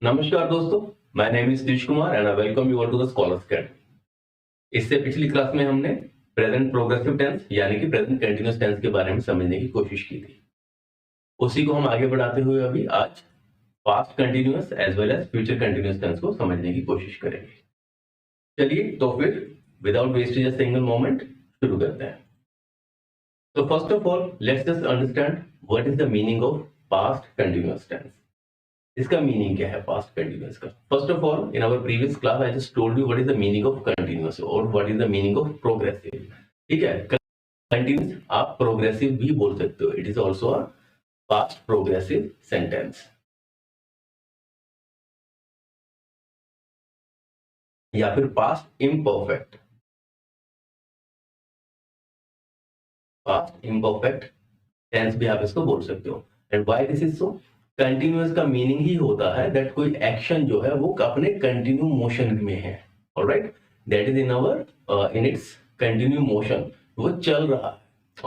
नमस्कार दोस्तों, my name is Teej Kumar and I welcome you all to the scholars academy. इससे पिछली क्लास में हमने प्रेजेंट प्रोग्रेसिव टेंस यानी कि प्रेजेंट कंटीन्यूअस टेंस के बारे में समझने की कोशिश की थी। उसी को हम आगे बढ़ाते हुए अभी आज past continuous as well as future continuous tense को समझने की कोशिश करेंगे। चलिए तो फिर without wastage a single moment शुरू करते हैं। तो first of all let's just understand what is the meaning of past continuous tense. इसका मीनिंग क्या है पास्ट कंटीन्यूअस का? First of all in our previous class I just told you what is the meaning of continuous और what is the meaning of progressive. ठीक है, continuous आप progressive भी बोल सकते हो, it is also a past progressive sentence या फिर पास्ट इम्परफेक्ट टेंस भी आप इसको बोल सकते हो। And why this is so? Continuous का मीनिंग ही होता है दैट कोई एक्शन जो है वो अपने कंटिन्यू मोशन में है। Alright, that is in our in its continue motion, वो चल रहा है।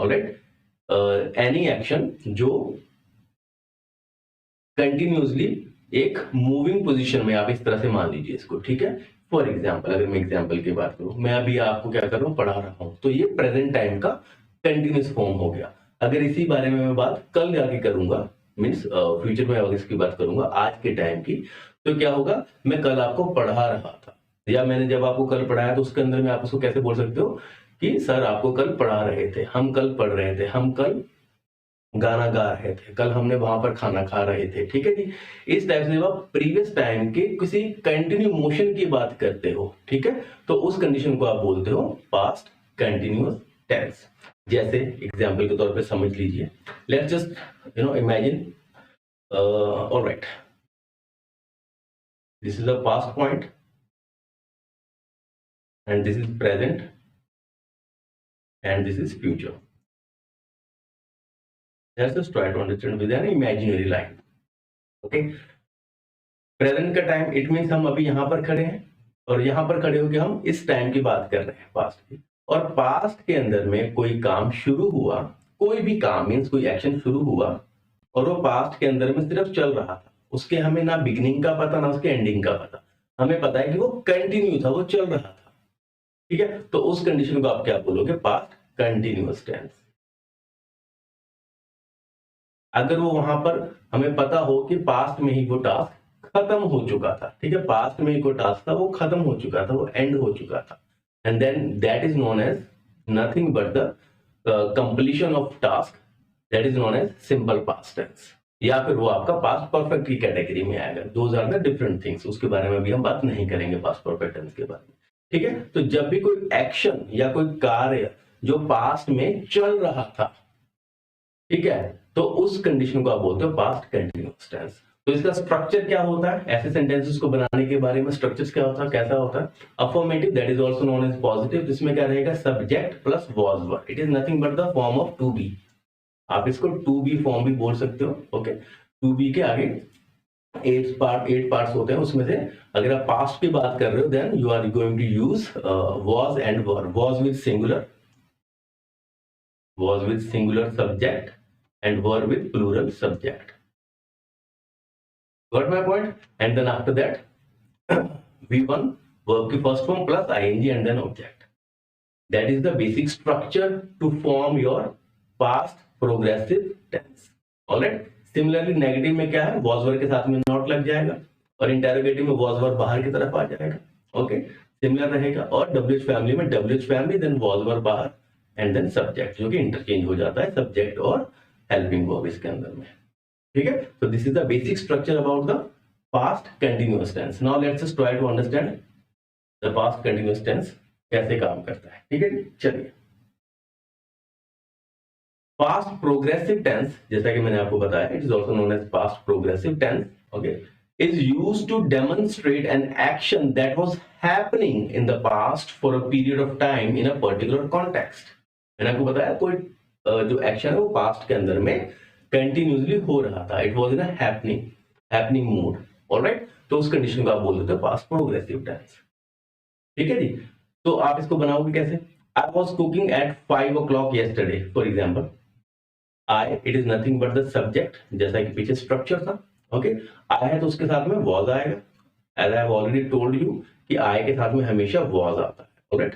ऑलराइट, एनी एक्शन जो कंटिन्यूअसली एक मूविंग पोजीशन में, आप इस तरह से मान लीजिए इसको। ठीक है, फॉर एग्जाम्पल अगर मैं एग्जाम्पल की बात करूं, मैं अभी आपको क्या कर रहा हूं, पढ़ा रहा हूं, तो ये प्रेजेंट टाइम का कंटिन्यूअस फॉर्म हो गया। अगर इसी बारे में मैं बात कल जाके करूंगा, मीन्स फ्यूचर में अगर इसकी बात करूंगा आज के टाइम की, तो क्या होगा, मैं कल आपको पढ़ा रहा था या मैंने जब आपको कल पढ़ाया तो उसके अंदर में आप उसको कैसे बोल सकते हो कि सर आपको कल पढ़ा रहे थे, हम कल पढ़ रहे थे, हम कल गाना गा रहे थे, कल हमने वहां पर खाना खा रहे थे। ठीक है जी, इस टाइप से जब आप प्रीवियस टाइम के किसी कंटिन्यू मोशन की बात करते हो, ठीक है, तो उस कंडीशन को आप बोलते हो पास्ट कंटिन्यूअस टेंस। जैसे एग्जांपल के तौर पे समझ लीजिए, let's just imagine, alright, this is the past point and this is present and this is future. Let's just try to understand with an imaginary line. Okay, present का time it means हम अभी यहाँ पर खड़े हैं और यहाँ पर खड़े होकर हम इस टाइम की बात कर रहे हैं पास्ट की। और पास्ट के अंदर में कोई काम शुरू हुआ, कोई भी काम मीन्स कोई एक्शन शुरू हुआ और वो पास्ट के अंदर में सिर्फ चल रहा था, उसके हमें ना बिगिनिंग का पता ना उसके एंडिंग का पता, हमें पता है कि वो कंटिन्यू था, वो चल रहा था। ठीक है, तो उस कंडीशन को आप क्या बोलोगे? Past continuous tense. अगर वो वहां पर हमें पता हो कि पास्ट में ही वो टास्क खत्म हो चुका था, ठीक है, पास्ट में ही कोई टास्क था वो खत्म हो चुका था, वो एंड हो चुका था, and then that is known as nothing but the completion of task, that is known as simple past tense, या फिर वो आपका पास्ट परफेक्ट की कैटेगरी में आएगा। Those are the different things, उसके बारे में भी हम बात नहीं करेंगे पास्ट परफेक्ट टेंस के बारे में। ठीक है, तो जब भी कोई एक्शन या कोई कार्य जो पास्ट में चल रहा था, ठीक है, तो उस कंडीशन को आप बोलते हो पास्ट कंटिन्यूअस टेंस। तो इसका स्ट्रक्चर क्या होता है, ऐसे सेंटेंसेस को बनाने के बारे में स्ट्रक्चर्स क्या होता है, कैसा होता है? Affirmative, that is also known as positive, जिसमें क्या रहेगा, subject plus was verb, it is nothing but the form of to be. आप इसको टू बी फॉर्म भी बोल सकते हो। ओके, टू बी के आगे 8 पार्ट्स होते हैं, उसमें से अगर आप पास्ट की बात कर रहे हो then you are going to use was and verb, was with singular subject and verb with plural subject. Got my point? And then after that V1 verb की first form plus ing and then object. That is the basic structure to form your past progressive tense. Alright? Similarly negative में क्या है, was verb के साथ में not लग जाएगा और interrogative में was verb बाहर की तरफ आ जाएगा। Okay? Similar रहेगा। और WH family में WH family then was verb बाहर and then subject, जो कि इंटरचेंज हो जाता है सब्जेक्ट और हेल्पिंग वर्ब इसके अंदर में। ठीक है, तो this is the basic structure about the past continuous tense. Now let's just try to understand the past continuous tense कैसे काम करता है। ठीक है, चलिए, पास्ट प्रोग्रेसिव टेंस, जैसा कि मैंने आपको बताया, it is also known as past progressive tense. Okay, is used to demonstrate an action that was happening in the past for a period of time in a particular context। मैंने आपको बताया कोई जो एक्शन है वो past के अंदर में कंटिन्यूसली हो रहा था, it was in a happening mode. Alright, तो उस कंडीशन को आप बोल देते हो पास्ट प्रोग्रेसिव टेंस। ठीक है जी, तो आप इसको बनाओगे कैसे? I was cooking eight 5 o'clock yesterday, for example. I, it is nothing but the subject, जैसा कि पीछे स्ट्रक्चर था। ओके, आई है तो उसके साथ में was आएगा, as I have already told you कि आई के साथ में हमेशा was आता है, alright.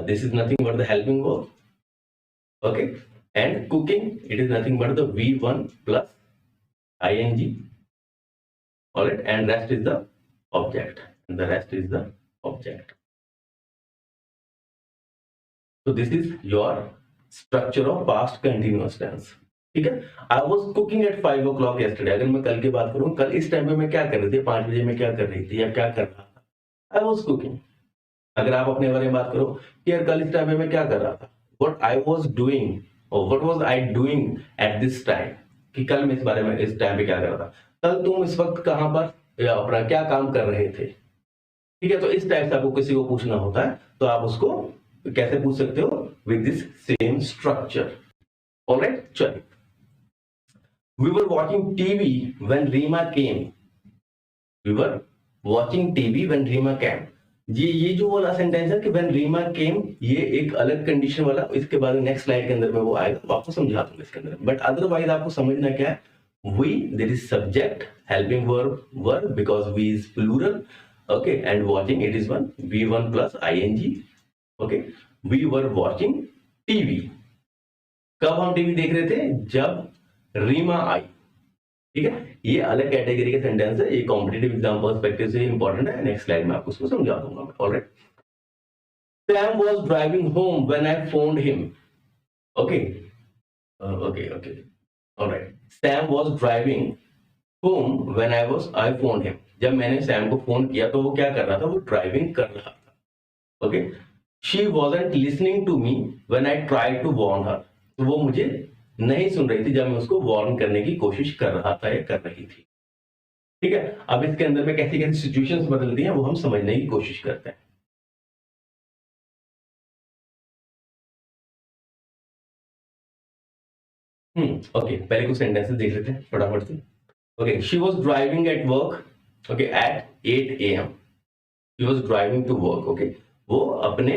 This is nothing but the helping verb. Okay, and cooking it is nothing but the V1 plus ing, alright, and rest is the object, the rest is the object. So this is your structure of past continuous tense. ठीक है. I was cooking at 5 o'clock yesterday. अगर मैं कल की बात करूं, कल इस टाइम पे मैं क्या कर रही थी, 5 बजे मैं क्या कर रही थी या क्या कर रहा था, I was cooking. अगर आप अपने बारे में बात करो कि यार कल इस टाइम पे मैं क्या कर रहा था, what I was doing or what was I doing at this time, कि कल मैं इस बारे में इस टाइम पे क्या कर रहा था, कल तुम इस वक्त कहां पर या अपना क्या काम कर रहे थे. ठीक है, तो इस टाइप से आपको किसी को पूछना होता है तो आप उसको कैसे पूछ सकते हो, with this same structure. Alright, चलिए. We were watching TV when Reema came. We were watching TV when Reema came. ये जो वाला सेंटेंस है कि व्हेन रीमा केम, ये एक अलग कंडीशन वाला, इसके बाद नेक्स्ट स्लाइड के अंदर में वो आएगा, तो आपको समझा दूंगा इसके अंदर. बट अदरवाइज आपको समझना क्या है, we, there is subject, helping verb because we is plural. Okay, and watching it is one, V1 plus ing. Okay, we were watching TV. कब हम टीवी देख रहे थे, जब रीमा आई. ठीक है, ये अलग कैटेगरी के सेंटेंस है, ये कॉम्पिटिटिव एग्जाम पर्सपेक्टिव से इंपॉर्टेंट है. नेक्स्ट स्लाइड में आपको उसको समझा दूंगा मैं. Alright. Sam was driving home when I phoned him. Okay, okay. Alright. Sam was driving home when I phoned him. जब मैंने सैम को फोन किया तो वो क्या कर रहा था, वो ड्राइविंग कर रहा था. Okay, she wasn't listening to me when I tried to warn her. तो वो मुझे नहीं सुन रही थी जब मैं उसको वार्न करने की कोशिश कर रहा था या कर रही थी. ठीक है, अब इसके अंदर में कैसी कैसी सिचुएशंस बदलती हैं वो हम समझने की कोशिश करते हैं. ओके, पहले कुछ सेंटेंसेस देख लेते हैं फटाफट से. Okay, she was driving at work. Okay, at 8 AM she was driving to work. Okay, वो अपने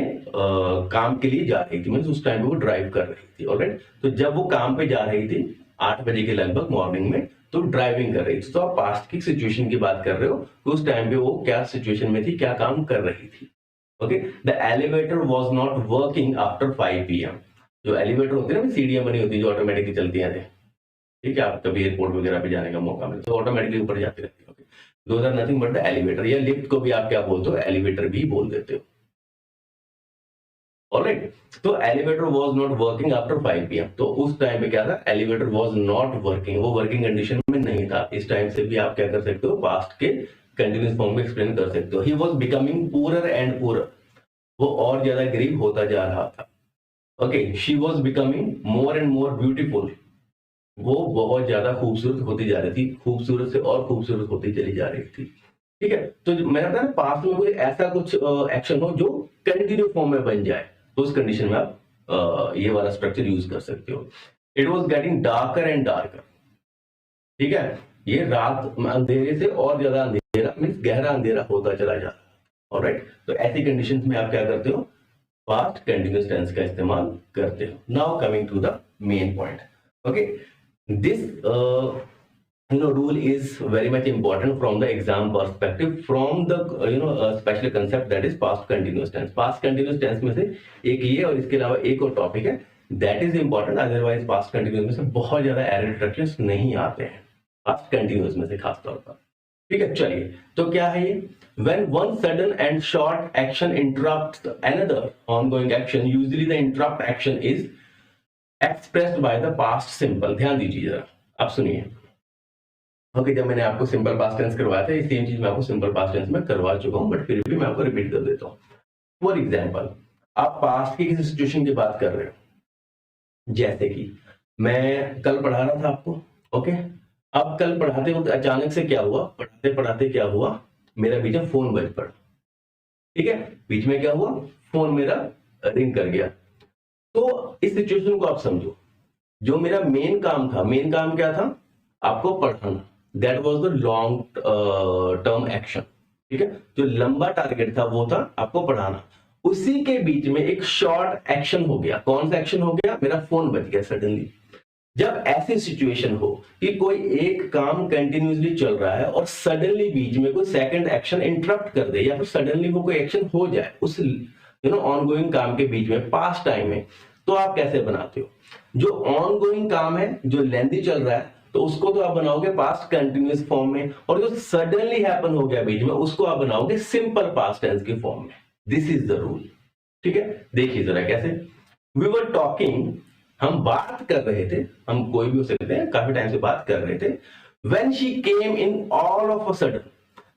काम के लिए जा रही थी, मतलब उस टाइम पे वो ड्राइव कर रही थी. ऑलराइट, तो जब वो काम पे जा रही थी 8 बजे के लगभग मॉर्निंग में, तो ड्राइविंग कर रही थी. तो आप पास्ट की सिचुएशन की बात कर रहे हो, तो उस टाइम पे वो क्या सिचुएशन में थी, क्या काम कर रही थी. Okay, the elevator was not working after 5 PM. जो एलिवेटर होती है ना, सीढ़ियां बनी होती है जो ऑटोमेटिकली चलती हैं. ठीक है, आप कभी एयरपोर्ट वगैरह पे जाने का मौका मिले तो ऑटोमेटिकली ऊपर जाती रहती है. Those are nothing but the elevator, या लिफ्ट को भी आप क्या बोलते हो, एलिवेटर भी बोल देते हो. ऑलराइट, तो elevator was not working after 5 PM. तो उस टाइम पे क्या था, एलिवेटर वाज नॉट वर्किंग, वो वर्किंग कंडीशन में नहीं था. इस टाइम से भी आप क्या कर सकते हो, पास्ट के कंटिन्यूअस फॉर्म में एक्सप्लेन कर सकते हो. He was becoming poorer and poorer. वो और ज्यादा गरीब होता जा रहा था. Okay, she was becoming more and more beautiful. वो बहुत ज्यादा खूबसूरत होती जा रही थी, खूबसूरत से और खूबसूरत होती चली जा रही थी. ठीक है, तो मैंने बताया ना, पास्ट में कोई ऐसा कुछ एक्शन हो जो कंटिन्यू फॉर्म में बन जाए, तो उस कंडीशन में आप ये वाला स्ट्रक्चर यूज कर सकते हो. It was getting darker and darker. ठीक है, ये रात अंधेरे से और ज्यादा अंधेरा, मीन्स गहरा अंधेरा होता चला जा रहा है. ऑलराइट, तो ऐसी कंडीशंस में आप क्या करते हो, पास्ट कंटिन्यूअस टेंस का इस्तेमाल करते हो. Now coming to the main point. Okay, this rule is very much important from the exam perspective, from the special concept that is past continuous tense. past continuous tense में से एक ये और इसके अलावा एक और टॉपिक है, that is important. otherwise past continuous में से बहुत ज्यादा error instructions नहीं आते हैं, past continuous में से खास तौर पर. ठीक है, चलिए, तो क्या है ये, when one sudden and short action interrupts another ongoing action, usually the interrupt action is expressed by the past simple. ध्यान दीजिए जरा, आप सुनिए. ओके, जब मैंने आपको सिंपल पास्ट टेंस करवाया था, ये सेम चीज मैं आपको सिंपल पास्ट टेंस में करवा चुका हूं, बट फिर भी मैं आपको रिपीट कर देता हूं. फॉर एग्जांपल, आप पास्ट की किसी सिचुएशन की बात कर रहे हो, जैसे कि मैं कल पढ़ा रहा था आपको. ओके, अब कल पढ़ाते वक्त अचानक से क्या हुआ, पढ़ाते पढ़ाते क्या हुआ, मेरा बीच में फोन बज पड़ा. ठीक है, बीच में क्या हुआ, फोन मेरा रिंग कर गया. तो इस सिचुएशन को आप समझो, जो मेरा मेन काम था, मेन काम क्या था, आपको पढ़ाना. That was the long term action. ठीक है, जो लंबा टारगेट था वो था आपको पढ़ाना. उसी के बीच में एक शॉर्ट एक्शन हो गया. कौन सा एक्शन हो गया, मेरा फोन बज गया सडनली. जब ऐसी सिचुएशन हो कि कोई एक काम कंटिन्यूसली चल रहा है और सडनली बीच में कोई सेकंड एक्शन इंटरप्ट कर दे, या फिर सडनली वो कोई एक्शन हो जाए उस ऑनगोइंग काम के बीच में, पास्ट टाइम में, तो आप कैसे बनाते हो? जो ऑनगोइंग काम है, जो लेंथी चल रहा है, तो उसको तो आप बनाओगे पास्ट कंटिन्यूअस फॉर्म में, और जो सडनली हैपन हो गया बीच में, उसको आप बनाओगे सिंपल पास्ट टेंस की फॉर्म में। This is the rule. ठीक है, देखिए जरा कैसे। वी वर टॉकिंग, हम बात कर रहे थे, हम कोई भी हो सकते हैं, काफी टाइम से बात कर रहे थे। When she came in all of a sudden,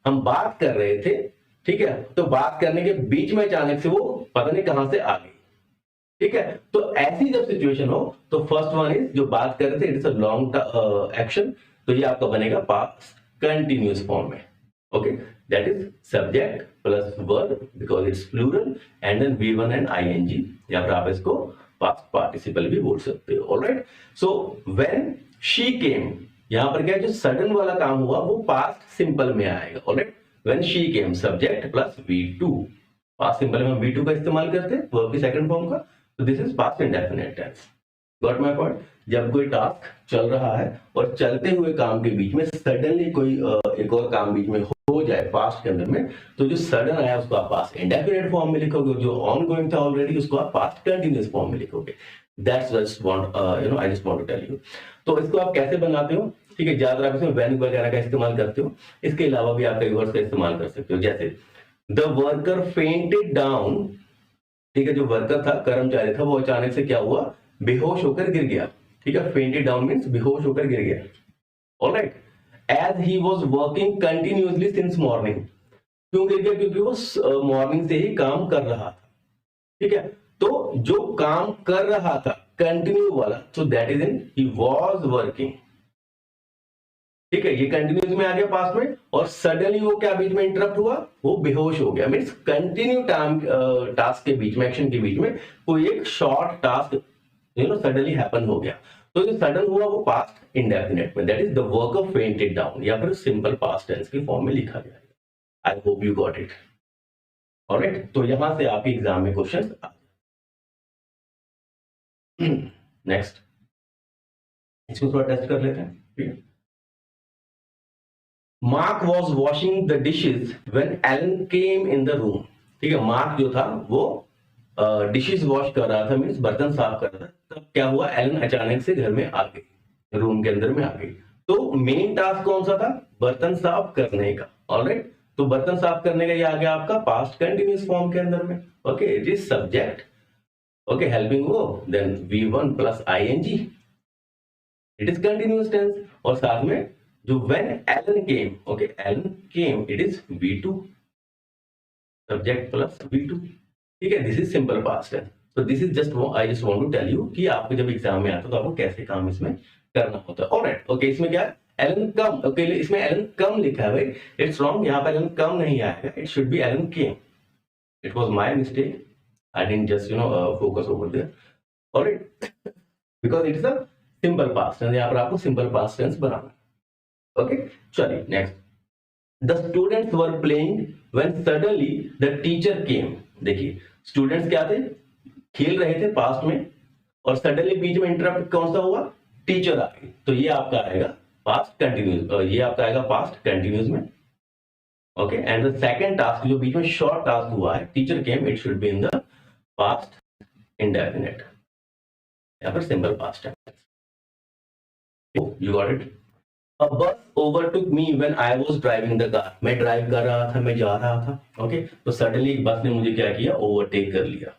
हम बात कर रहे थे, ठीक है, तो बात करने के बीच में अचानक से वो पता नहीं कहां से आ गई। ठीक है, तो ऐसी जब सिचुएशन हो तो फर्स्ट वन इज, जो बात कर रहे थे, इट्स अ लॉन्ग एक्शन, तो ये आपका बनेगा पास्ट कंटिन्यूअस फॉर्म में। Okay, that is subject plus verb because it's plural, and then V1 and ING, या फिर आप इसको पास्ट पार्टिसिपल भी बोल सकते हो। Alright, so when she came, यहां पर क्या है, जो सडन वाला काम हुआ वो पास्ट सिंपल में आएगा। Alright, when she came, subject plus V2, past simple में हम V2 का इस्तेमाल करते हैं वर्ब की सेकंड फॉर्म का, तो this is past indefinite tense. Got my point? जब कोई टास्क चल रहा है और चलते हुए काम के बीच में सडनली कोई एक और काम बीच में हो जाए पास्ट के अंदर में, तो जो सडन आया उसको आप पास्ट इंडेफिनिट फॉर्म में लिखोगे, जो ऑनगोइंग था ऑलरेडी उसको आप पास्ट कंटीन्यूअस फॉर्म में लिखोगे। That's just want I just want to tell you. तो इसको आप कैसे बनाते हो? ठीक है, ज्यादातर आप इसमें व्हेन वगैरह का इस्तेमाल करते हो, इसके अलावा भी आप कई वर्ड्स का इस्तेमाल कर सकते हो, जैसे द वर्कर फेंटेड डाउन। ठीक है, जो वर्कर था, कर्मचारी था, वो अचानक से क्या हुआ, बेहोश होकर गिर गया। ठीक है, फेंटेड डाउन मींस बेहोश होकर गिर गया। Alright, as he was working continuously since morning, क्यों गिर गया? क्योंकि वो मॉर्निंग से ही काम कर रहा था। ठीक है, तो जो काम कर रहा था कंटिन्यू वाला, तो that is in he was working. ठीक है, ये कंटिन्यूस में आ गया पास्ट में, और सडनली वो क्या बीच में इंटरप्ट हुआ, वो बेहोश हो गया। मींस कंटिन्यू टास्क के बीच में, एक्शन के बीच में कोई एक शॉर्ट टास्क सडनली हैपन हो गया, तो जो सडन हुआ वो पास्ट इंडेफिनिट में, that is the worker fainted down, या फिर सिंपल पास्ट टेंस की फॉर्म में लिखा गया है। I hope you got it. Alright, तो यहां से आपके एग्जाम में क्वेश्चंस आ नेक्स्ट, इसको थोड़ा टेस्ट कर लेते हैं। ठीक है, Mark was washing the dishes when Alan came in the room. ठीक है, मार्क जो था वो डिशेज वॉश कर रहा था, मीन्स बर्तन साफ कर रहा था, तब क्या हुआ, एलन अचानक से घर में आ गई, रूम के अंदर में आ गई। तो मेन टास्क कौन सा था, बर्तन साफ करने का। ऑलराइट, तो बर्तन साफ करने का ये आ गया आपका पास्ट कंटिन्यूअस फॉर्म के अंदर में। Okay, it is subject, okay, helping verb, then V1 plus ING, it is continuous tense, और साथ में जो when Alan came, okay, Alan came, it is V2, subject plus V2। ठीक है, this is simple past tense. तो this is just I just want to tell you कि आपको जब एग्जाम में आता है तो आपको कैसे काम इसमें करना होता है। ऑलराइट, ओके, इसमें क्या है, एलन कम। ओके, इसमें एलन कम लिखा है भाई, इट्स रॉन्ग, यहाँ पर एलन कम नहीं आएगा, it should be Alan came. It was my mistake, I didn't just focus over there. Alright, because it is a simple past tense, यहाँ पर आपको सिंपल पास्ट टेंस बनाना है। ओके, चलिए next. The students were playing when suddenly the teacher came. देखिए, students क्या थे, खेल रहे थे पास्ट में, और सडनली बीच में इंटरप्ट कौन सा हुआ, टीचर आ गई, तो ये आपका आएगा पास्ट कंटिन्यूअस, ये आपका आएगा पास्ट कंटिन्यूअस में। Okay, and the second task जो बीच में शॉर्ट टास्क हुआ है, teacher came, it should be in the past indefinite, या फिर simple past tense. You got it. A bus overtook me when I was driving the car. मैं drive कर रहा था, मैं जा रहा था। ओके, तो सडनली बस ने मुझे क्या किया, ओवरटेक कर लिया।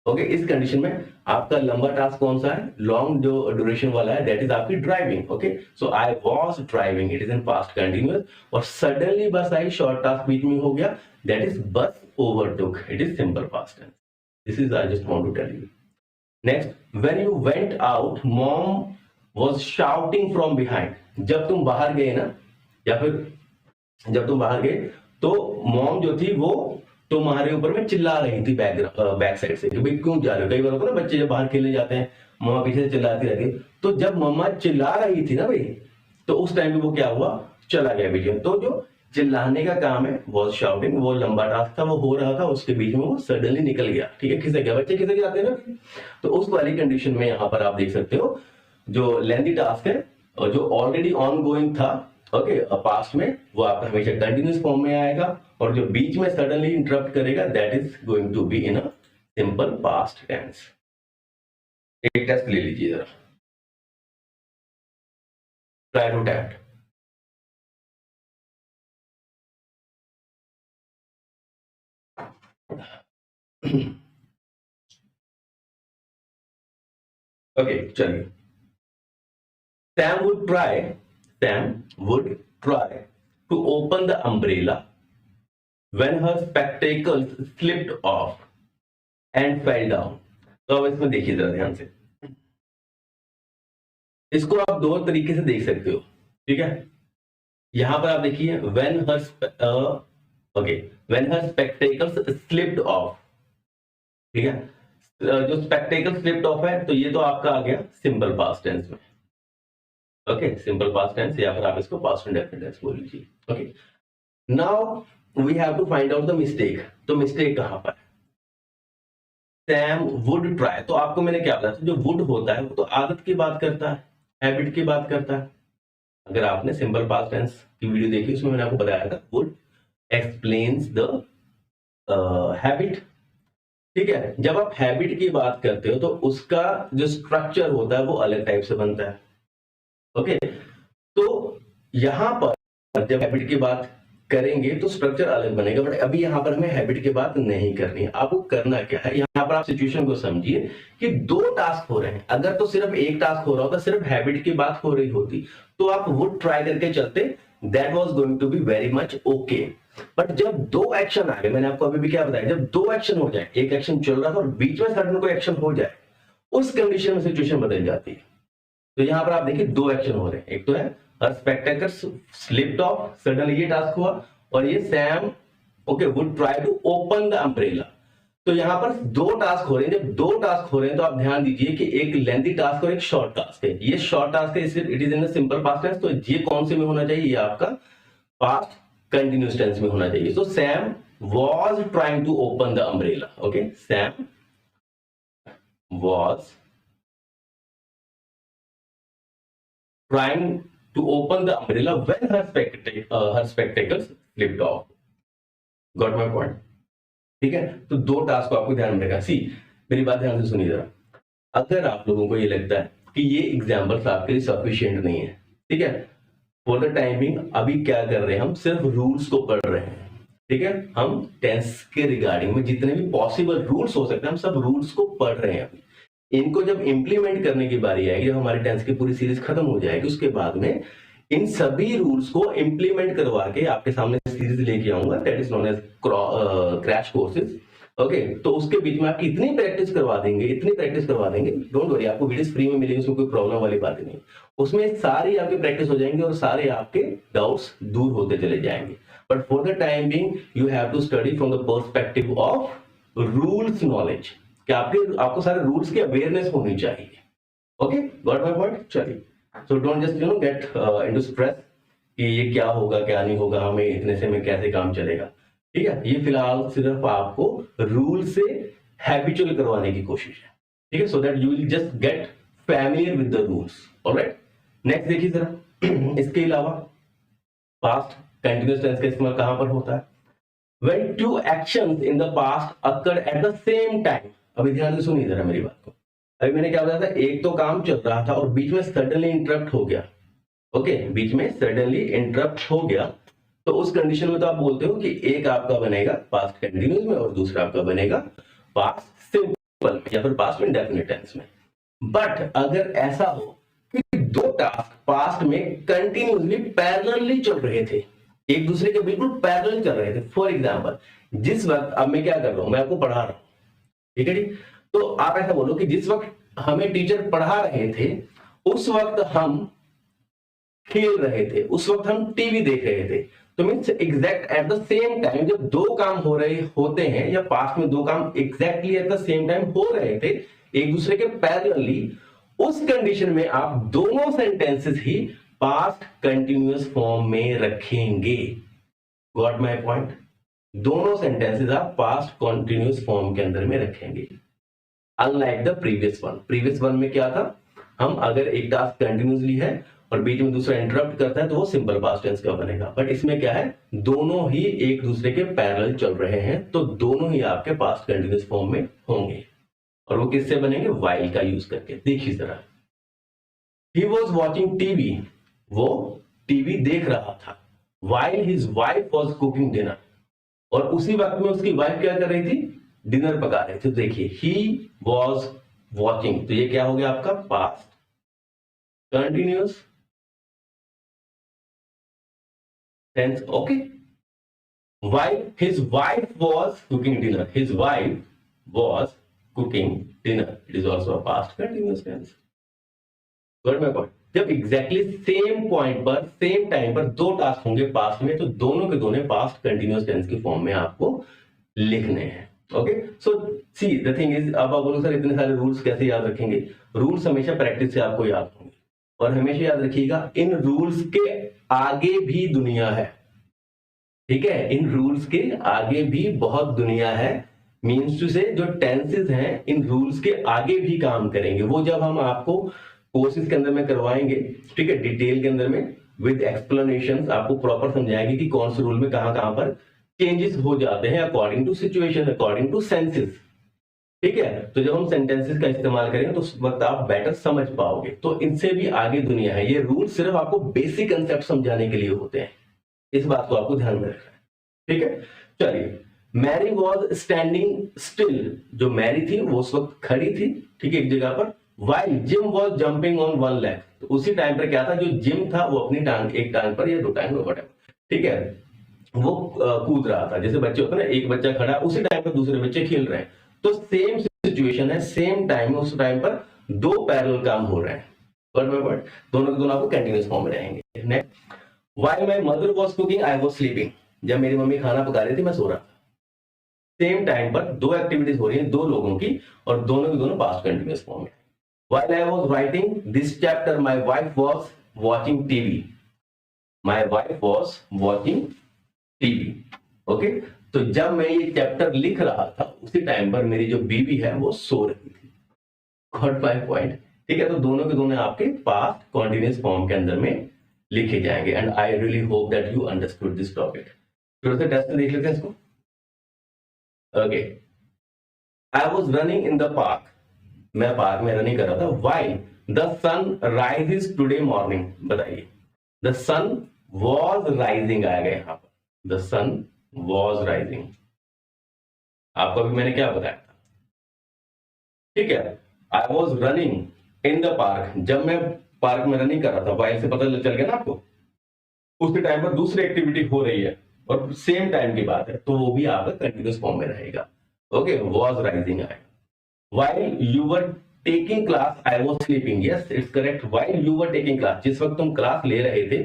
ओके, इस कंडीशन में आपका लंबा टास्क कौन सा है, लॉन्ग जो ड्यूरेशन वाला है, दैट इज आपकी driving. Okay, so I was driving, it is in past continuous, और सडनली बस आई, शॉर्ट टास्क बीच में हो गया, that is bus overtook, it is simple past tense. This is I just want to tell you. Next, when you went out mom was shouting from behind. जब तुम बाहर गए ना, या फिर जब तुम बाहर गए, तो मॉम जो थी वो तुम्हारे ऊपर में चिल्ला रही थी बैक साइड से कि भाई क्यों जा रहे हो। कई बार होता है ना, बच्चे जब बाहर खेलने जाते हैं, मम्मा पीछे से चिल्लाती रहती है, तो जब मम्मा चिल्ला रही थी ना भाई, तो उस टाइम पे वो क्या हुआ, चला गया बीच में। तो जो चिल्लाने का काम है, वॉज शाउटिंग, वो लंबा टास्क था, वो हो रहा था, उसके बीच में वो सडनली निकल गया। ठीक है, खिसक गया, बच्चे खिसक जाते हैं ना, तो उस वाली कंडीशन में यहाँ पर आप देख सकते हो जो लेंथी टास्क है और जो ऑलरेडी ऑन गोइंग था ओके पास्ट में, वो आपका हमेशा कंटिन्यूस फॉर्म में आएगा, और जो बीच में सडनली इंटरप्ट करेगा that is going to be in a simple past tense. एक टेस्ट ले लीजिए जरा, ट्राई टू अटेम्प्ट। ओके चलिए, Sam would try to open the umbrella when her spectacles slipped off and fell down। तो अब इसमें देखिए जरा ध्यान से, इसको आप दो तरीके से देख सकते हो, ठीक है। यहां पर आप देखिए when her spectacles slipped off, ठीक है। जो स्पेक्टेकल स्लिप्ड ऑफ है तो ये तो आपका आ गया सिंपल पास्ट टेंस में, ओके सिंपल पास्ट टेंस, या फिर आप इसको पास्ट इंडेफिनिट टेंस बोल लीजिए। Okay now we have to find out the mistake. तो मिस्टेक कहां पर है? सैम वुड ट्राई, तो आपको मैंने क्या बताया था, जो वुड होता है वो तो आदत की बात करता है, हैबिट की बात करता है। अगर आपने सिंपल पास्ट टेंस की वीडियो देखी उसमें मैंने आपको बताया था वुड एक्सप्लेन्स द हैबिट, ठीक है। जब आप हैबिट की बात करते हो तो उसका जो स्ट्रक्चर होता है वो अलग टाइप से बनता है, ओके। तो यहां पर जब हैबिट की बात करेंगे तो स्ट्रक्चर अलग बनेगा, बट अभी यहां पर हमें हैबिट की बात नहीं करनी है। आपको करना क्या है, यहां पर आप सिचुएशन को समझिए कि दो टास्क हो रहे हैं। अगर तो सिर्फ एक टास्क हो रहा होता, सिर्फ हैबिट की बात हो रही होती, तो आप वुड ट्राई करके चलते, that was going to be very much okay. But जब दो एक्शन आ गए, मैंने आपको अभी भी क्या बताया, जब दो एक्शन हो जाए, एक एक्शन चल रहा था और बीच में सडन कोई एक्शन हो जाए, उस कंडीशन में सिचुएशन बदल जाती है। तो यहां पर आप देखिए दो एक्शन हो रहे हैं, एक तो है her spectacles slipped off, suddenly ये टास्क हुआ, और ये Sam okay would try to open the umbrella. तो यहां पर दो टास्क हो रहे हैं। जब दो टास्क हो रहे हैं तो आप ध्यान दीजिए कि एक लेंथी टास्क और एक शॉर्ट टास्क है। ये शॉर्ट टास्क है, it is in the simple past tense, तो ये कौन से में होना चाहिए, ये आपका पास्ट कंटिन्यूअस टेंस में होना चाहिए। So Sam was trying to open the umbrella. Okay, Sam was trying to open the umbrella when her spectacles slipped off. Got my point? ठीक है, तो दो टास्क को आपको ध्यान में रखना। सी मेरी बात ध्यान से सुनिए जरा। अगर आप लोगों को ये लगता है कि ये एग्जाम्पल्स आपके लिए सफिशिएंट नहीं है, ठीक है, फॉर द टाइमिंग अभी क्या कर रहे हैं, हम सिर्फ रूल्स को पढ़ रहे हैं, ठीक है। हम टेंस के रिगार्डिंग में जितने भी पॉसिबल रूल्स हो सकते हैं हम सब रूल्स को पढ़ रहे हैं अभी। इनको जब इंप्लीमेंट करने की बारी आएगी, जब हमारी टेंस की पूरी सीरीज खत्म हो जाएगी, उसके बाद में इन सभी रूल्स को इंप्लीमेंट करवा के आपके सामने सीरीज लेके आऊंगा, that is known as crash courses, okay. तो उसके बीच में आपकी इतनी प्रैक्टिस करवा देंगे, डोंट वरी, आपको वीडियोस फ्री में मिलेंगे, उसमें कोई प्रॉब्लम वाली बात नहीं। उसमें सारी आपकी प्रैक्टिस हो जाएंगे और सारे आपके डाउट्स दूर होते चले जाएंगे। But for the time being you have to study from the perspective of rules knowledge, कि आपको सारे रूल्स की अवेयरनेस होनी चाहिए, ओके। Got my point? चलिए, so don't just get into stress कि ये क्या होगा क्या नहीं होगा, हमें इतने से में कैसे काम चलेगा, ठीक है। ये फिलहाल सिर्फ आपको रूल से हैबिचुअल करवाने की कोशिश है, ठीक है, so that you will just get familiar with the rules, alright. Next देखिए जरा, इसके अलावा पास्ट कंटिन्यूअस टेंस का इस्तेमाल कहां पर होता है? When two actions in the past occurred at the same time। अभी ध्यान से सुनिए जरा मेरी बात को। अभी मैंने क्या बताया था, एक तो काम चल रहा था और बीच में सडनली इंटरप्ट हो गया, ओके, बीच में सडनली इंटरप्ट हो गया, तो उस कंडीशन में तो आप बोलते हो कि एक आपका बनेगा पास्ट कंटिन्यूअस में और दूसरा आपका बनेगा पास्ट सिंपल या फिर पास्ट इंडेफिनिट टेंस में। बट अगर ऐसा हो कि दो टास्क पास्ट में कंटिन्यूअसली पैरेलली चल रहे थे, एक दूसरे के बिल्कुल पैरेलल चल रहे थे, फॉर एग्जांपल जिस वक्त, अब मैं क्या कर रहा हूं, मैं आपको पढ़ा रहा हूं, ठीक है जी, तो आप ऐसा बोलो कि जिस वक्त हमें टीचर पढ़ा रहे थे उस वक्त हम खेल रहे थे, उस वक्त हम टीवी देख रहे थे। तो means exact at the same time जब दो काम हो रहे होते हैं, या पास्ट में दो काम exactly at the same time हो रहे थे एक दूसरे के पैरेलली, उस कंडीशन में आप दोनों सेंटेंसेस ही पास्ट कंटिन्यूअस फॉर्म में रखेंगे। Got my point? दोनों सेंटेंसेस आप पास्ट कंटिन्यूअस फॉर्म के अंदर में रखेंगे, unlike the previous one. Previous one में क्या था, हम अगर एक टास्क कंटिन्यूसली है और बीच में दूसरा इंटरप्ट करता है तो वो सिंपल पास्ट टेंस का बनेगा। बट इसमें क्या है, दोनों ही एक दूसरे के पैरेलल चल रहे हैं, तो दोनों ही आपके पास्ट कंटिन्यूस फॉर्म में होंगे। और वो किससे बनेंगे, वाइल का यूज करके। देखिए जरा, ही वॉज वॉचिंग टीवी, वो टीवी देख रहा था। While his wife was cooking dinner, और उसी वक्त में उसकी वाइफ क्या कर रही थी, डिनर पका रहे थे। देखिए ही वॉज वॉचिंग, तो ये क्या हो गया आपका past continuous tense. Okay, while his wife was cooking dinner, his wife was cooking dinner, it is also a past continuous tense. जब एग्जैक्टली सेम पॉइंट पर सेम टाइम पर दो टास्क होंगे पास्ट में, तो दोनों के दोनों पास्ट कंटिन्यूअस टेंस की फॉर्म में आपको लिखने हैं। Okay, so see the thing is, अब आप बोलो सर इतने सारे रूल्स कैसे याद रखेंगे? रूल्स हमेशा प्रैक्टिस से आपको याद होंगे, और हमेशा याद रखिएगा इन रूल्स के आगे भी दुनिया है। ठीक है, इन रूल्स के आगे भी बहुत दुनिया है। मीन्स टू से जो टेंसेस हैं इन रूल्स के आगे भी काम करेंगे। वो जब हम आपको कोर्सेज के अंदर में करवाएंगे, ठीक है, डिटेल के अंदर में विद एक्सप्लेनेशंस आपको प्रॉपर समझाएंगे कि कौन से रूल में कहां पर चेंजेस हो जाते हैं according to situation, according to senses. ठीक है, तो जब हम सेंटेंसेस का इस्तेमाल करेंगे तो उस वक्त आप बेटर समझ पाओगे। तो इनसे भी आगे दुनिया है। ये रूल सिर्फ आपको बेसिक कंसेप्ट समझाने के लिए होते हैं, इस बात को आपको ध्यान में रखना है। ठीक है, चलिए, मैरी वॉज स्टैंडिंग स्टिल, जो मैरी थी वो उस वक्त खड़ी थी, ठीक है, एक जगह पर। While gym was jumping on one leg, तो उसी टाइम पर क्या था, जो जिम था वो अपनी टांग, एक टांग पर या दो टांग पर, ठीक है, वो कूद रहा था। जैसे बच्चे होते हैं ना, एक बच्चा खड़ा है, उसी टाइम पर दूसरे बच्चे खेल रहे हैं, तो सेम सिचुएशन है, सेम टाइम, उस टाइम पर दो पैरेलल काम हो रहे हैं। वर्ड बाय वर्ड दोनों के दोनों आपको कंटिन्यूअस फॉर्म में रहेंगे। Next, while my mother was cooking I was sleeping, जब मेरी मम्मी खाना पका रही थी मैं सो रहा था। सेम टाइम पर दो एक्टिविटीज हो रही हैं दो लोगों की, और दोनों के दोनों पास्ट कंटिन्यूअस फॉर्म में। While I was writing this chapter, my wife was watching TV. My wife was watching TV. Okay? तो जब मैं ये चैप्टर लिख रहा था उसी टाइम पर मेरी जो बीवी है वो सो रही थी। Got my point? ठीक है, तो दोनों के दोनों आपके पास्ट कॉन्टिन्यूअस फॉर्म के अंदर में लिखे जाएंगे। And I really hope that you understood this topic. थोड़ा सा टेस्ट देख लेते हैं इसको। Okay, I was running in the park, मैं पार्क में रनिंग कर रहा था। While the sun rises today morning, बताइए, द सन वॉज राइजिंग आएगा यहां पर, द सन वॉज राइजिंग। आपको अभी मैंने क्या बताया था? ठीक है, आई was running in the park, जब मैं पार्क में रनिंग कर रहा था। वाइल से पता चल गया ना आपको, उसी टाइम पर दूसरी एक्टिविटी हो रही है और सेम टाइम की बात है, तो वो भी आपका कंटिन्यूअस फॉर्म में रहेगा। ओके, वॉज राइजिंग आएगा। While you were taking class, I was sleeping. Yes, it's correct. While you were taking class, जिस वक्त तुम क्लास ले रहे थे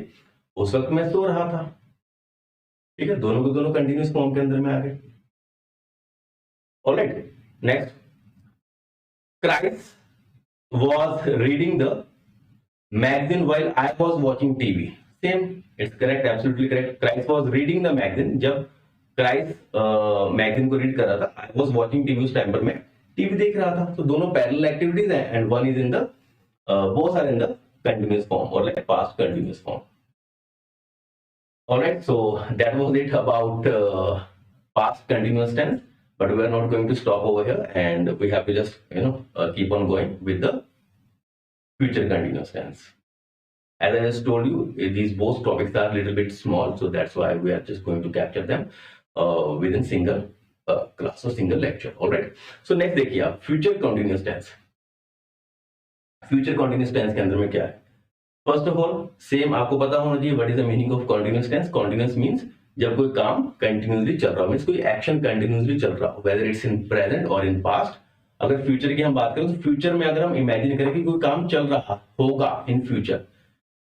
उस वक्त मैं सो रहा था। ठीक है, दोनों के दोनों कंटिन्यूअस फॉर्म के अंदर में आ गए। Alright, next, Christ was reading the magazine while I was watching TV. Same, it's correct, absolutely correct. Christ was reading the magazine, जब क्राइस्ट मैगजीन को रीड कर रहा था, I was watching TV, उस टाइम पर मैं टीवी देख रहा था। तो दोनों पैरेलल एक्टिविटीज हैं, and one is in the both are in the continuous form और like past continuous form. Alright, so that was it about past continuous tense, but we are not going to stop over here, and we have to just keep on going with the future continuous tense. As I just told you, these both topics are a little bit small, so that's why we are just going to capture them within single class or single lecture. All right, so next देखिए आप future continuous tense. future continuous tense के अंदर में क्या है? First of all, same आपको पता होना चाहिए what is the meaning of continuous tense. Continuous means जब कोई काम कंटिन्यूसली चल रहा हो, मीन्स कोई एक्शन कंटिन्यूसली चल रहा हो, वेदर इट्स इन प्रेजेंट और इन पास्ट। अगर फ्यूचर की हम बात करें तो फ्यूचर में अगर हम इमेजिन करें कि कोई काम चल रहा होगा इन फ्यूचर,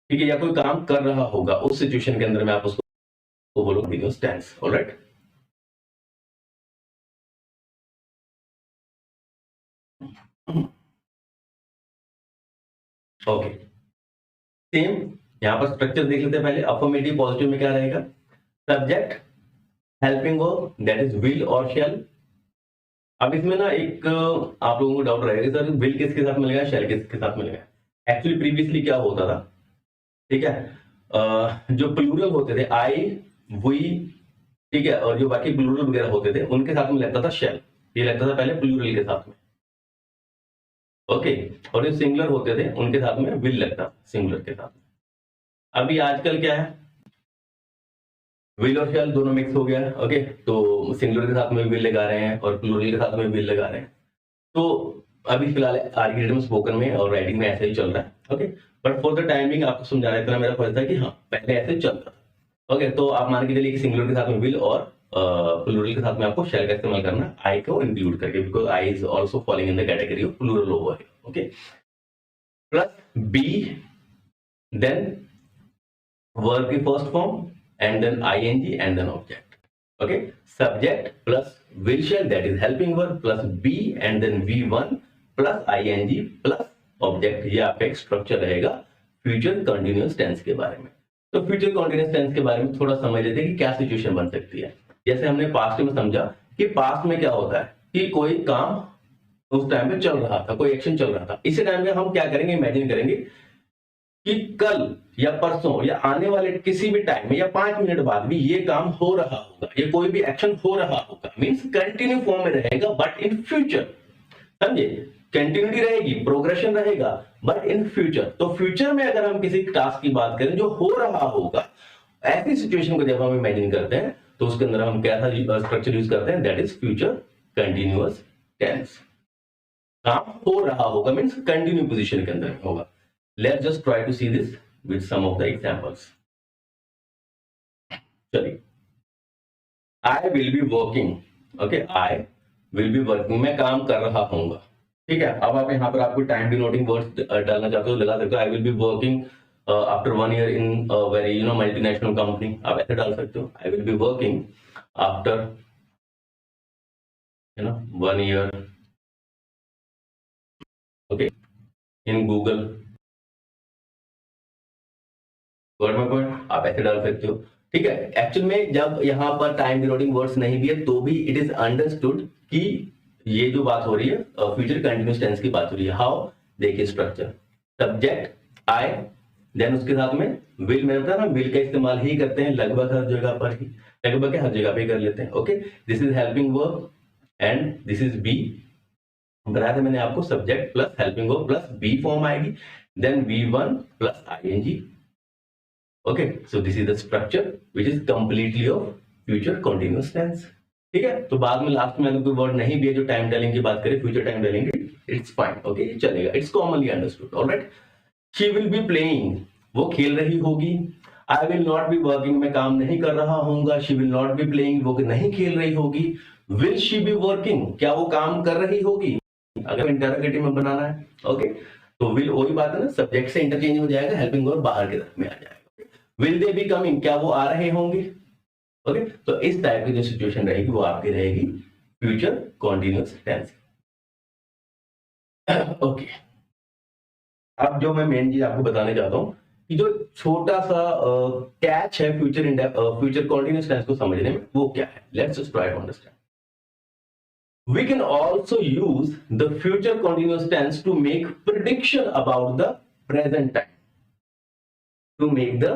ठीक है, या कोई काम कर रहा होगा, उस सिचुएशन के अंदर में आप उसको बोलो continuous tense. Alright, okay, same यहां पर स्ट्रक्चर देख लेते हैं पहले। अफर्मेटिव पॉजिटिव में क्या रहेगा? Subject, helping verb that is will और शैल। अब इसमें ना एक आप लोगों को डाउट रहेगा सर विल किसके साथ मिलेगा, शैल किसके साथ मिलेगा। एक्चुअली प्रीवियसली क्या होता था, ठीक है, जो प्लूरल होते थे आई, वी, ठीक है, और जो बाकी प्लूरल वगैरह होते थे उनके साथ में लगता था शेल, ये लगता था पहले प्लूरल के साथ में, ओके, और जो सिंगुलर होते थे उनके साथ में विल लगता सिंगुलर के साथ में। अभी आजकल क्या है, विल और शेल दोनों मिक्स हो गया है, ओके, तो सिंगुलर के साथ में विल लगा रहे हैं और प्लूरल के साथ में विल लगा रहे हैं। तो अभी फिलहाल आर्किटेक्ट में, स्पोकन में और राइटिंग में ऐसे ही चल रहा है, okay, but for the timing आपको समझाना इतना मेरा फर्ज था कि हाँ पहले ऐसे चलता था, ओके। तो आप मान के चलिए कि सिंगुलर के साथ में विल और प्लूरल के साथ में आपको शेल का इस्तेमाल करना, आई को इंक्लूड करके, because I is also following in the category of plural over here, okay. Plus be, then verb की first form and then ing and then object, okay, subject plus will shall, that is helping verb, plus be and then v1 plus ing plus object, ये आपका एक structure रहेगा future continuous tense के बारे में। तो future continuous tense के बारे में थोड़ा समझ लेते हैं कि क्या सिचुएशन बन सकती है। जैसे हमने पास्ट में समझा कि पास्ट में क्या होता है कि कोई काम उस टाइम पे चल रहा था, कोई एक्शन चल रहा था, इसी टाइम पे हम क्या करेंगे, इमेजिन करेंगे कि कल या परसों या आने वाले किसी भी टाइम में या 5 मिनट बाद भी ये काम हो रहा होगा, ये कोई भी एक्शन हो रहा होगा, मींस कंटिन्यू फॉर्म में रहेगा बट इन फ्यूचर, समझे, कंटिन्यूटी रहेगी, प्रोग्रेशन रहेगा बट इन फ्यूचर। तो फ्यूचर में अगर हम किसी टास्क की बात करें जो हो रहा होगा, ऐसी सिचुएशन को जब हम इमेजिन करते हैं तो उसके अंदर हम कैसा स्ट्रक्चर यूज करते हैं, that is future continuous tense. काम हो रहा होगा मींस कंटिन्यू पोजीशन के अंदर होगा। Let's just try to see this with some of the examples. चलिए, I will be working, okay, I will be working, मैं काम कर रहा हूँगा, ठीक है। अब आप यहाँ पर आपको टाइम डिनोटिंग वर्ड्स डालना चाहते हो, लगा सकते हो I will be working after 1 year in a very multinational company, आप ऐसे डाल सकते हो I will be working after 1 year, okay, in Google, point आप ऐसे डाल सकते हो, ठीक है। एक्चुअल में जब यहाँ पर टाइम डिनोटिंग वर्ड्स नहीं भी है तो भी इट इज अंडरस्टूड कि ये जो बात हो रही है फ्यूचर कंटिन्यूअस टेंस की बात हो रही है। हाउ, देखिए स्ट्रक्चर, सब्जेक्ट आई, देन उसके साथ में विल, मैंने बताया ना विल का इस्तेमाल ही करते हैं लगभग हर जगह पर ही, लगभग हर जगह पे कर लेते हैं, okay. This is helping verb and this is be, बताया था मैंने आपको, subject plus helping verb plus be form आएगी, then V1 plus ing, okay, so this is the structure which is completely of future continuous tense, ठीक है। तो बाद में लास्ट में अगर कोई वर्ड नहीं भी है जो टाइम टेलिंग की बात करें, future time telling, it's fine, okay, चलेगा, it's commonly understood, alright. She will be playing, वो खेल रही होगी। I will not be working, मैं काम नहीं कर रहा हूंगा। She will not be playing, वो नहीं खेल रही होगी। विल शी बी वर्किंग, क्या वो काम कर रही होगी, अगर इंटरोगेटिव में बनाना है, ओके। तो विल वही बात है ना, सब्जेक्ट से इंटरचेंज हो जाएगा, हेल्पिंग वर्ब बाहर की तरफ में आ जाएगा। विल दे बी कमिंग, क्या वो आ रहे होंगे, ओके। तो इस टाइप की जो सिचुएशन रहेगी वो आपकी रहेगी फ्यूचर कंटीन्यूअस टेंस, ओके। अब जो मैं मेन चीज आपको बताने चाहता हूं कि जो छोटा सा कैच है फ्यूचर कंटीन्यूअस टेंस को समझने में, वो क्या है, let's just try to understand. We can also use the future continuous tense to make prediction about the present time. To make the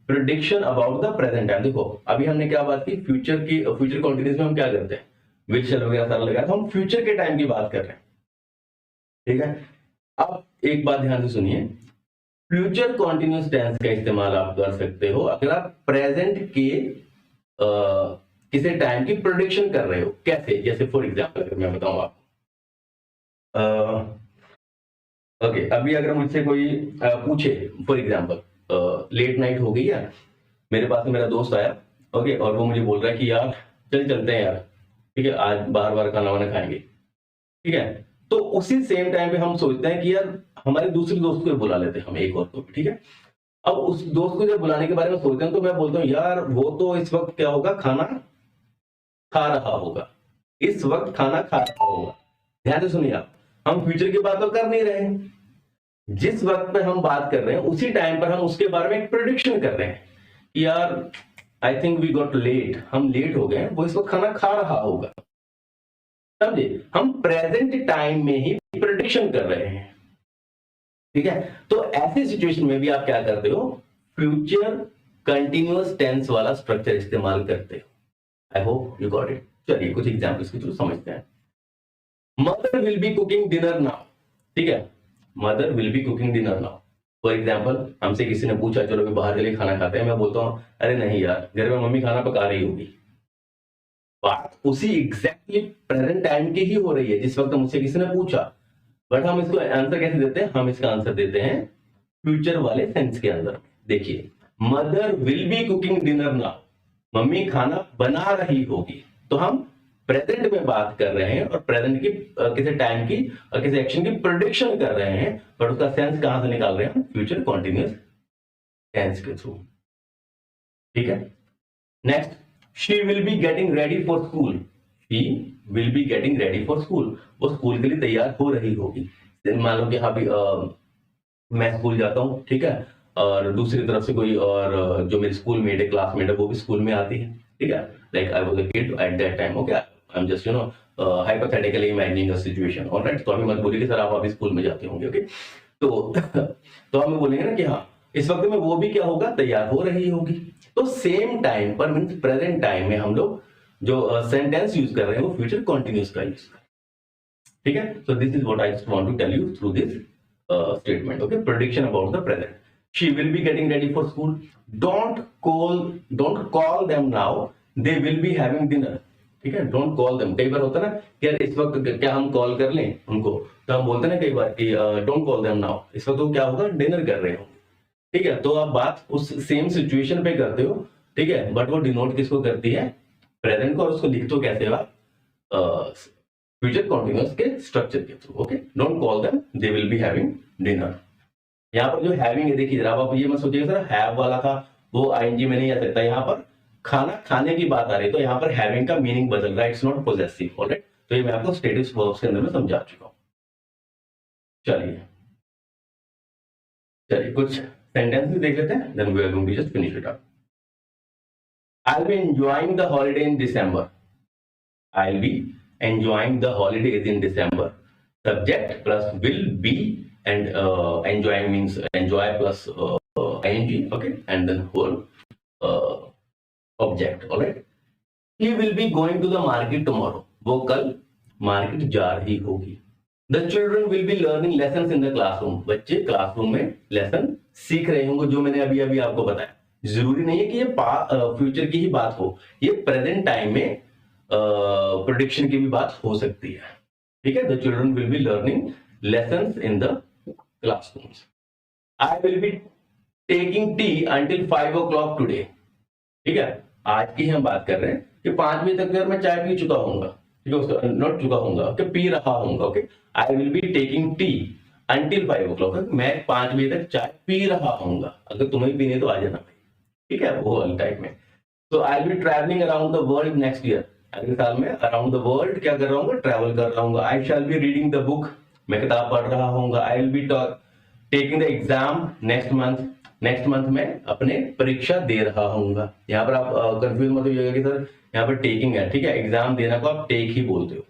prediction about the present time. देखो अभी हमने क्या बात की, फ्यूचर कंटिन्यूअस में हम क्या करते हैं, विल शैल वगैरह सारा लगाया, तो हम फ्यूचर के टाइम की बात कर रहे हैं, ठीक है। अब एक बात ध्यान से सुनिए, फ्यूचर कंटिन्यूअस टेंस का इस्तेमाल आप कर सकते हो अगर आप प्रेजेंट के किसी टाइम की प्रेडिक्शन कर रहे हो। कैसे, जैसे फॉर एग्जांपल अगर मैं बताऊं आपको, ओके, अभी अगर मुझसे कोई पूछे फॉर एग्जांपल, लेट नाइट हो गई है, मेरे पास में मेरा दोस्त आया, ओके, और वो मुझे बोल रहा है कि यार चलते हैं यार, ठीक है, आज बार बार खाना वाना खाएंगे, ठीक है। तो उसी सेम टाइम पे हम सोचते हैं कि यार हमारे दूसरे दोस्त को बुला लेते हैं, हम एक और को, ठीक है। अब उस दोस्त को जब बुलाने के बारे में सोचते हैं तो मैं बोलता हूँ यार वो तो इस वक्त क्या होगा, खाना खा रहा होगा, इस वक्त खाना खा रहा होगा। ध्यान से सुनिए आप, हम फ्यूचर की बात तो कर नहीं रहे हैं, जिस वक्त पे हम बात कर रहे हैं उसी टाइम पर हम उसके बारे में एक प्रेडिक्शन कर रहे हैं कि यार I think we got late, हम लेट हो गए, वो इस वक्त खाना खा रहा होगा, समझे। हम प्रेजेंट टाइम में ही प्रेडिक्शन कर रहे हैं, ठीक है, तो ऐसी सिचुएशन में भी आप क्या करते हो, फ्यूचर कंटिन्यूअस टेंस वाला स्ट्रक्चर इस्तेमाल करते हो। I hope you got it. चलिए कुछ एग्जांपल्स के थ्रू समझते हैं। Mother will be cooking dinner now, ठीक है, mother will be cooking dinner now. For example, हमसे किसी ने पूछा चलो भी बाहर चलिए खाना खाते हैं, मैं बोलता हूँ अरे नहीं यार, घर में मम्मी खाना पका रही होगी। बात उसी एग्जैक्टली प्रेजेंट टाइम की ही हो रही है जिस वक्त मुझसे किसी ने पूछा, बट हम इसको आंसर कैसे देते हैं, हम इसका आंसर देते हैं फ्यूचर वाले सेंस के अंदर। देखिए, mother will be cooking dinner now, mummy खाना बना रही होगी, तो हम प्रेजेंट में बात कर रहे हैं और प्रेजेंट की किसी टाइम की और किसी एक्शन की प्रेडिक्शन कर रहे हैं, बट उसका सेंस कहां से निकाल रहे हैं, फ्यूचर कॉन्टिन्यूअस टेंस के थ्रू। ठीक है, next, she will be getting ready for school, she will be getting ready for school, वो स्कूल के लिए तैयार हो रही होगी। मान लो कि हाँ भी मैं स्कूल जाता हूँ, ठीक है, और दूसरी तरफ से कोई और जो मेरी स्कूल मेट है, क्लासमेट है, वो भी स्कूल में आती है, ठीक है, like I was a kid at that time, okay, I am just hypothetically imagining a situation, alright. तो हमें मत बोलिए कि सर आप अभी स्कूल में जाते होंगे, ओके, तो हम बोलेंगे ना कि हाँ इस वक्त में वो भी क्या होगा, तैयार हो रही होगी। तो सेम टाइम पर मींस प्रेजेंट टाइम में हम लोग जो सेंटेंस यूज कर रहे हैं वो फ्यूचर कंटिन्यूअस का यूज कर रहे हैं, ठीक है। So this is what I just want to tell you through this statement, okay, prediction about the present. She will be getting ready for school. Don't call them now, they will be having dinner, ठीक है, don't call them। कई बार होता है ना कि यार इस वक्त क्या हम कॉल कर लें उनको, तो हम बोलते हैं ना कई बार कि don't call them now, इस वक्त वो क्या होगा, डिनर कर रहे हो, ठीक है। तो आप बात उस सेम सिचुएशन पे करते हो, ठीक है, बट वो डिनोट किसको करती है, प्रेजेंट को, और उसको लिखते हो कैसे आप, फ्यूचर कॉन्टिन्यूअस के स्ट्रक्चर के through, okay. Don't call them, they will be having dinner. यहाँ पर जो हैविंग है, देखिए जरा आप ये मत सोचिएगा सर हैव वाला था वो आईएनजी में नहीं आ सकता, यहाँ पर खाना खाने की बात आ रही है, तो यहाँ पर हैविंग का मीनिंग बदल रहा है, इट्स नॉट पोजेसिव, ऑलराइट। तो ये मैं आपको स्टेटिव वर्ब्स के अंदर में समझा चुका हूँ। चलिए कुछ सेंटेंस भी देख लेते हैं, then we are going to just finish it up. I will be enjoying the holiday in December, I will be enjoying the holidays in December. Subject plus will be, and enjoying means enjoy plus ing, okay, and then whole object, alright. He will be going to the market tomorrow, वो कल market जा रही होगी। The children will be learning lessons in the classroom, बच्चे classroom में lesson सीख रहे होंगे, जो मैंने अभी अभी आपको बताया। जरूरी नहीं है कि ये फ्यूचर की ही बात हो, ये प्रेजेंट टाइम में प्रेडिक्शन की भी बात हो सकती है, ठीक है। The children will be learning lessons in the classrooms. I will be taking tea until 5 o'clock today, ठीक है, आज की हम बात कर रहे हैं कि 5 बजे तक मैं चाय पी चुका हूंगा, ठीक है, नॉट चुका हूंगा, ओके, पी रहा हूंगा, okay. I will be taking tea until 5 o'clock, मैं 5 बजे तक चाय पी रहा हूंगा, अगर तुम्हें पीने तो आ जाना भाई, ठीक है, वो वाले टाइप में। So I will be traveling around the world next year, अगले साल में अराउंड द वर्ल्ड क्या कर रहा हूँ, ट्रैवल कर रहा हूँ। I shall be reading the book, मैं किताब पढ़ रहा हूँ। I will be taking the exam next month में अपने परीक्षा दे रहा हूँ। यहाँ पर आप कंफ्यूज मत होइएगा कि सर यहाँ पर टेकिंग है, ठीक है, एग्जाम देना को आप टेक ही बोलते हो,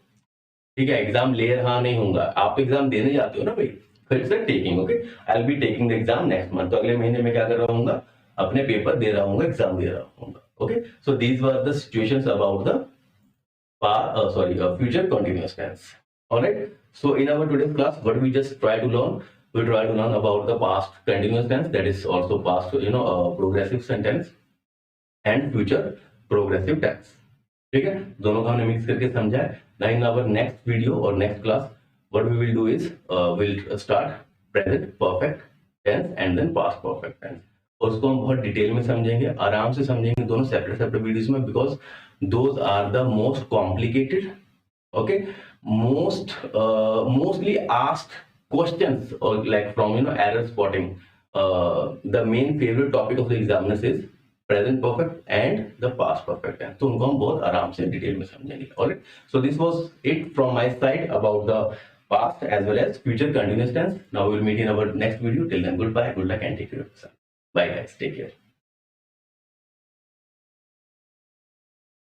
ठीक है, एग्जाम ले रहा नहीं होगा, आप एग्जाम देने जाते हो ना भाई, फिर से taking, okay. I will be taking the exam next month, तो अगले महीने में क्या कर रहा हूँ, अपने पेपर दे रहा हूँ, एग्जाम दे रहा हूँ, okay. So these were the situations about the future continuous tense, all right. So in our today's class, what we just try to learn about the past continuous tense, that is also past progressive sentence and future progressive tense, ठीक है, दोनों को हमने mix करके समझा है। Now in our next video or next class, what we will do is we'll start present perfect tense and then past perfect tense, और उसको हम बहुत डिटेल में समझेंगे, आराम से समझेंगे, दोनों सेपरेट वीडियोस में, because those are the most complicated, okay, mostly asked questions, और like from error spotting, the main favourite topic of the examiners is present perfect and the past perfect tense, तो उनको हम बहुत आराम से detail में समझेंगे, alright. So this was it from my side about the past as well as future continuous tense. Now we will meet in our next video. Till then, goodbye, good luck, and take care of yourself. Bye guys, take care.